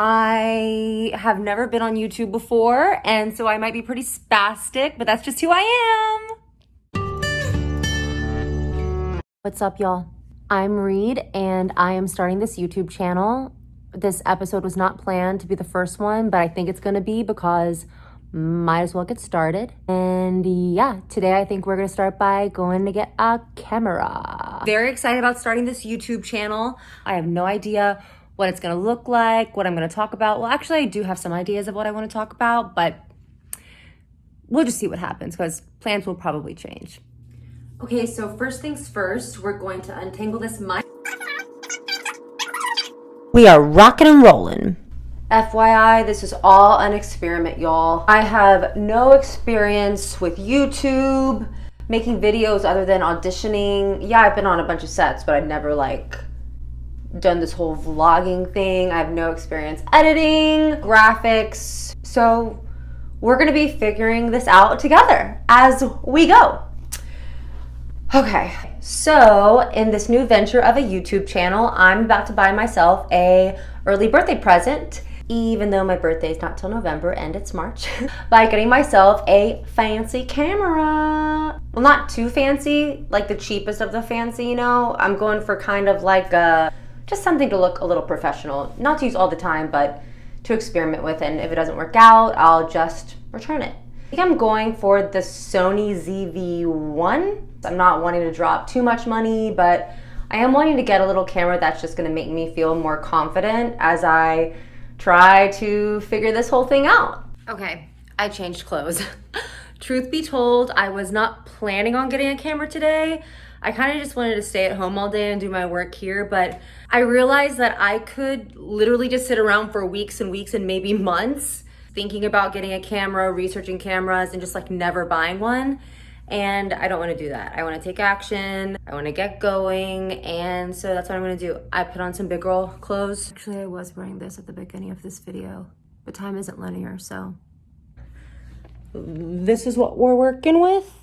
I have never been on YouTube before, and so I might be pretty spastic, but that's just who I am. What's up, y'all? I'm Reid, and I am starting this YouTube channel. This episode was not planned to be the first one, but I think it's gonna be because might as well get started. And yeah, today I think we're gonna start by going to get a camera. Very excited about starting this YouTube channel. I have no idea what it's gonna look like, what I'm gonna talk about. Well, actually I do have some ideas of what I wanna talk about, but we'll just see what happens because plans will probably change. Okay, so first things first, we're going to untangle this mic. We are rocking and rolling. FYI, this is all an experiment, y'all. I have no experience with YouTube, making videos other than auditioning. Yeah, I've been on a bunch of sets, but I've never done this whole vlogging thing. I have no experience editing, graphics. So we're gonna be figuring this out together as we go. Okay, so in this new venture of a YouTube channel, I'm about to buy myself a early birthday present, even though my birthday is not till November and it's March, by getting myself a fancy camera. Well, not too fancy, like the cheapest of the fancy, you know? I'm going for kind of like just something to look a little professional, not to use all the time, but to experiment with, and if it doesn't work out, I'll just return it. I think I'm going for the Sony ZV-1. I'm not wanting to drop too much money, but I am wanting to get a little camera that's just gonna make me feel more confident as I try to figure this whole thing out. Okay, I changed clothes. Truth be told, I was not planning on getting a camera today. I kind of just wanted to stay at home all day and do my work here, but I realized that I could literally just sit around for weeks and weeks and maybe months thinking about getting a camera, researching cameras, and just never buying one. And I don't want to do that. I want to take action. I want to get going. And so that's what I'm going to do. I put on some big girl clothes. Actually, I was wearing this at the beginning of this video, but time isn't linear, so this is what we're working with.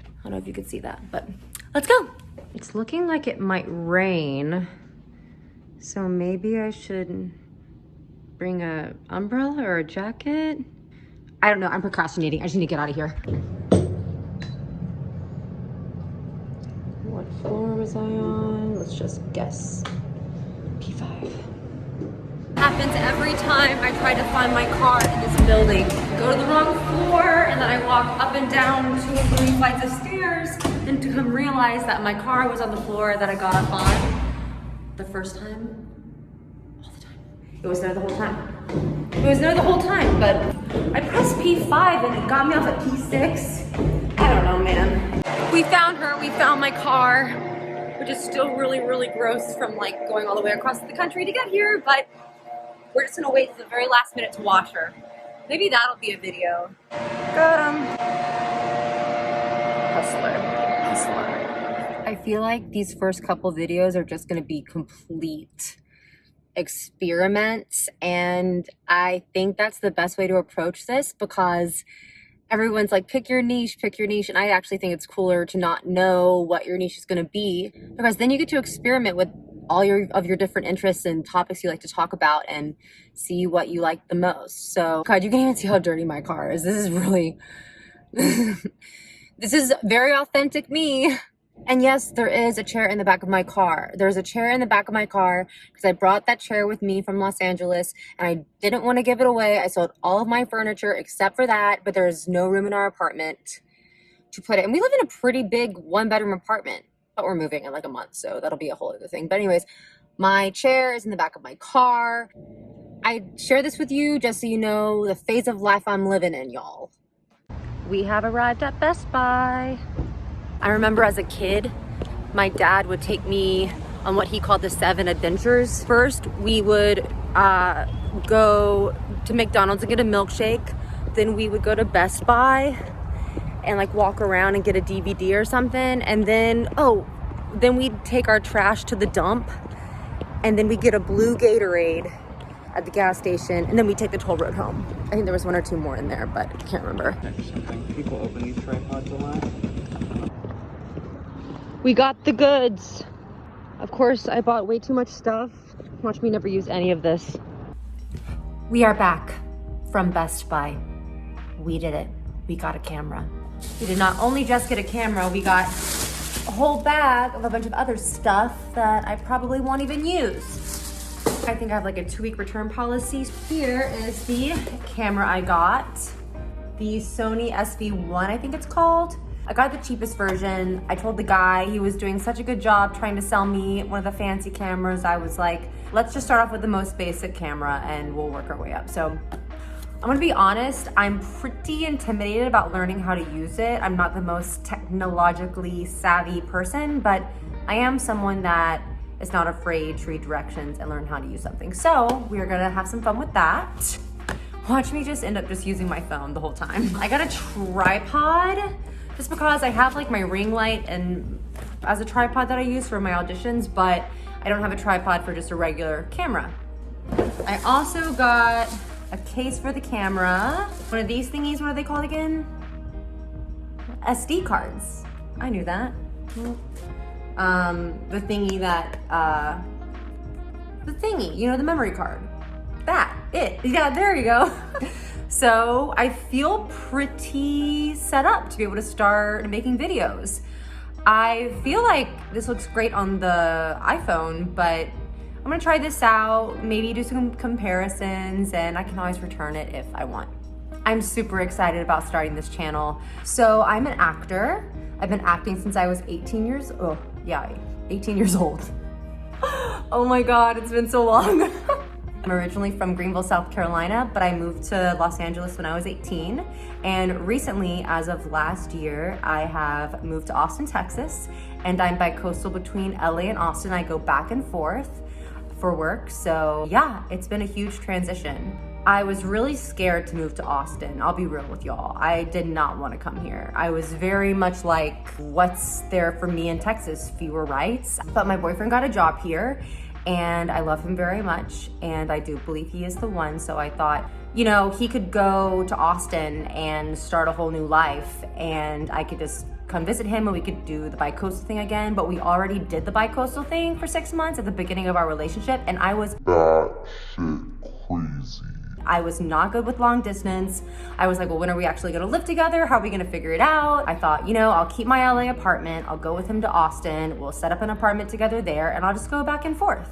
I don't know if you could see that, but let's go. It's looking like it might rain, so maybe I should bring an umbrella or a jacket. I don't know, I'm procrastinating. I just need to get out of here. What floor was I on? Let's just guess. P5. Happens every time I try to find my car in this building. Go to the wrong floor, and then I walk up and down 2 or 3 flights of stairs, and to come realize that my car was on the floor that I got up on the first time. It was there the whole time. It was there the whole time, but I pressed P5 and it got me off at P6. I don't know, man. We found her, we found my car, which is still really, really gross from going all the way across the country to get here, but we're just gonna wait till the very last minute to wash her. Maybe that'll be a video. Got him. Hustler. I feel like these first couple videos are just gonna be complete experiments, and I think that's the best way to approach this because everyone's like, pick your niche, and I actually think it's cooler to not know what your niche is going to be, because then you get to experiment with all of your different interests and topics you like to talk about and see what you like the most. So God, you can even see how dirty my car is. This is really this is very authentic me. And yes, there is a chair in the back of my car. There's a chair in the back of my car because I brought that chair with me from Los Angeles and I didn't want to give it away. I sold all of my furniture except for that, but there's no room in our apartment to put it. And we live in a pretty big 1-bedroom apartment, but we're moving in a month, so that'll be a whole other thing. But anyways, my chair is in the back of my car. I share this with you just so you know the phase of life I'm living in, y'all. We have arrived at Best Buy. I remember as a kid, my dad would take me on what he called the 7 adventures. First, we would go to McDonald's and get a milkshake. Then we would go to Best Buy and walk around and get a DVD or something. And then, then we'd take our trash to the dump and then we'd get a blue Gatorade at the gas station, and then we take the toll road home. I think there was 1 or 2 more in there, but I can't remember. People open these tripods a lot. We got the goods. Of course, I bought way too much stuff. Watch me never use any of this. We are back from Best Buy. We did it. We got a camera. We did not only just get a camera, we got a whole bag of a bunch of other stuff that I probably won't even use. I think I have like a 2-week return policy. Here is the camera I got. The Sony SV1, I think it's called. I got the cheapest version. I told the guy, he was doing such a good job trying to sell me one of the fancy cameras. I was like, let's just start off with the most basic camera and we'll work our way up. So I'm gonna be honest, I'm pretty intimidated about learning how to use it. I'm not the most technologically savvy person, but I am someone that is not afraid to read directions and learn how to use something. So we're gonna have some fun with that. Watch me just end up just using my phone the whole time. I got a tripod just because I have like my ring light and as a tripod that I use for my auditions, but I don't have a tripod for just a regular camera. I also got a case for the camera. One of these thingies, what are they called again? SD cards. I knew that. The thingy that, you know, the memory card. Yeah, there you go. So I feel pretty set up to be able to start making videos. I feel like this looks great on the iPhone, but I'm gonna try this out, maybe do some comparisons, and I can always return it if I want. I'm super excited about starting this channel. So I'm an actor. I've been acting since I was 18 years old. Oh my God, it's been so long. I'm originally from Greenville, South Carolina, but I moved to Los Angeles when I was 18. And recently, as of last year, I have moved to Austin, Texas, and I'm bi-coastal between LA and Austin. I go back and forth for work. So yeah, it's been a huge transition. I was really scared to move to Austin. I'll be real with y'all. I did not want to come here. I was very much like, what's there for me in Texas? Fewer rights. But my boyfriend got a job here and I love him very much. And I do believe he is the one. So I thought, you know, he could go to Austin and start a whole new life and I could just come visit him and we could do the bi-coastal thing again. But we already did the bi-coastal thing for 6 months at the beginning of our relationship and I was crazy. I was not good with long distance. I was like, well, when are we actually gonna live together? How are we gonna figure it out? I thought, you know, I'll keep my LA apartment. I'll go with him to Austin. We'll set up an apartment together there and I'll just go back and forth.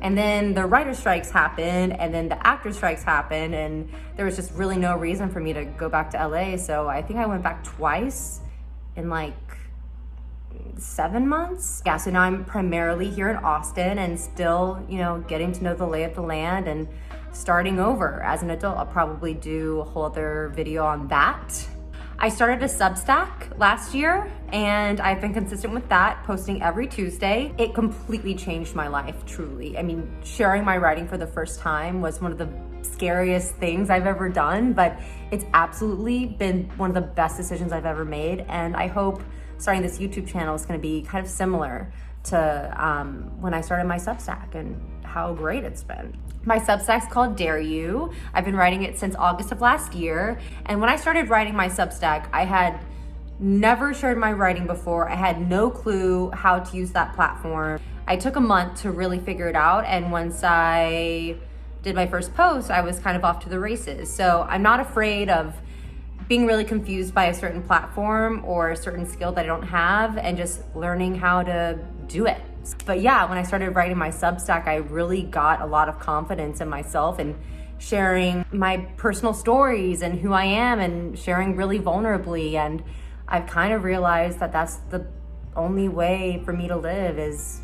And then the writer strikes happened and then the actor strikes happened and there was just really no reason for me to go back to LA. So I think I went back twice in like 7 months. Yeah, so now I'm primarily here in Austin and still, you know, getting to know the lay of the land and starting over as an adult. I'll probably do a whole other video on that. I started a Substack last year and I've been consistent with that, posting every Tuesday. It completely changed my life, truly. I mean, sharing my writing for the first time was one of the scariest things I've ever done, but it's absolutely been one of the best decisions I've ever made. And I hope starting this YouTube channel is gonna be kind of similar to when I started my Substack and how great it's been. My Substack's called Dare You. I've been writing it since August of last year. And when I started writing my Substack, I had never shared my writing before. I had no clue how to use that platform. I took a month to really figure it out. And once I did my first post, I was kind of off to the races. So I'm not afraid of being really confused by a certain platform or a certain skill that I don't have and just learning how to do it. But yeah, when I started writing my Substack, I really got a lot of confidence in myself and sharing my personal stories and who I am and sharing really vulnerably. And I've kind of realized that that's the only way for me to live is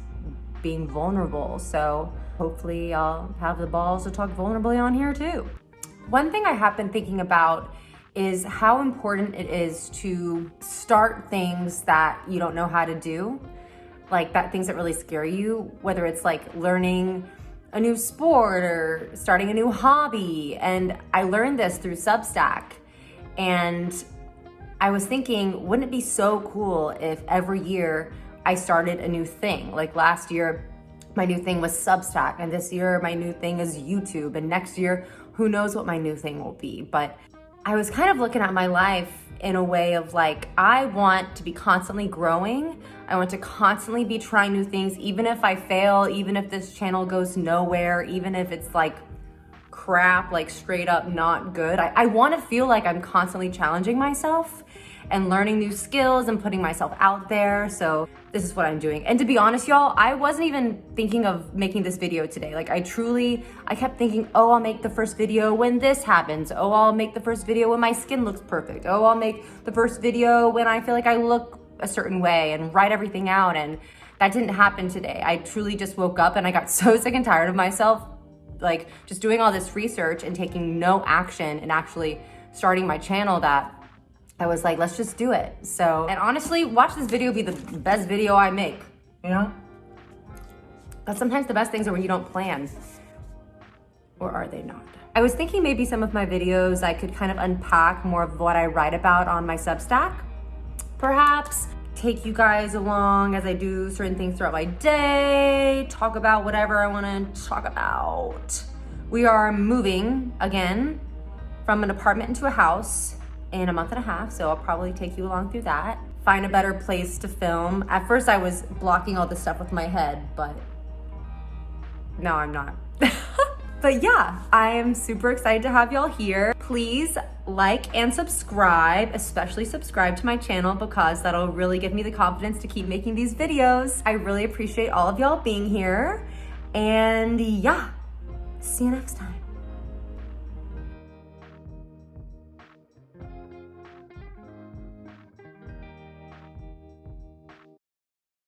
being vulnerable. So hopefully I'll have the balls to talk vulnerably on here too. One thing I have been thinking about is how important it is to start things that you don't know how to do. Like that things that really scare you, whether it's like learning a new sport or starting a new hobby. And I learned this through Substack. And I was thinking, wouldn't it be so cool if every year I started a new thing? Like last year, my new thing was Substack. And this year, my new thing is YouTube. And next year, who knows what my new thing will be. But I was kind of looking at my life in a way of like, I want to be constantly growing. I want to constantly be trying new things, even if I fail, even if this channel goes nowhere, even if it's like crap, like straight up not good. I want to feel like I'm constantly challenging myself and learning new skills and putting myself out there. So this is what I'm doing. And to be honest, y'all, I wasn't even thinking of making this video today. Like I kept thinking, oh, I'll make the first video when this happens. Oh, I'll make the first video when my skin looks perfect. Oh, I'll make the first video when I feel like I look a certain way, and write everything out. And that didn't happen today. I truly just woke up and I got so sick and tired of myself, like just doing all this research and taking no action and actually starting my channel, that I was like, let's just do it. So, and honestly, watch this video be the best video I make, you know? But sometimes the best things are when you don't plan. Or are they not? I was thinking maybe some of my videos I could kind of unpack more of what I write about on my Substack. Perhaps take you guys along as I do certain things throughout my day, talk about whatever I want to talk about. We are moving again from an apartment into a house in a month and a half, so I'll probably take you along through that. Find a better place to film. At first I was blocking all this stuff with my head, but no, I'm not. But yeah, I am super excited to have y'all here. Please like and subscribe, especially subscribe to my channel, because that'll really give me the confidence to keep making these videos. I really appreciate all of y'all being here. And yeah, see you next time.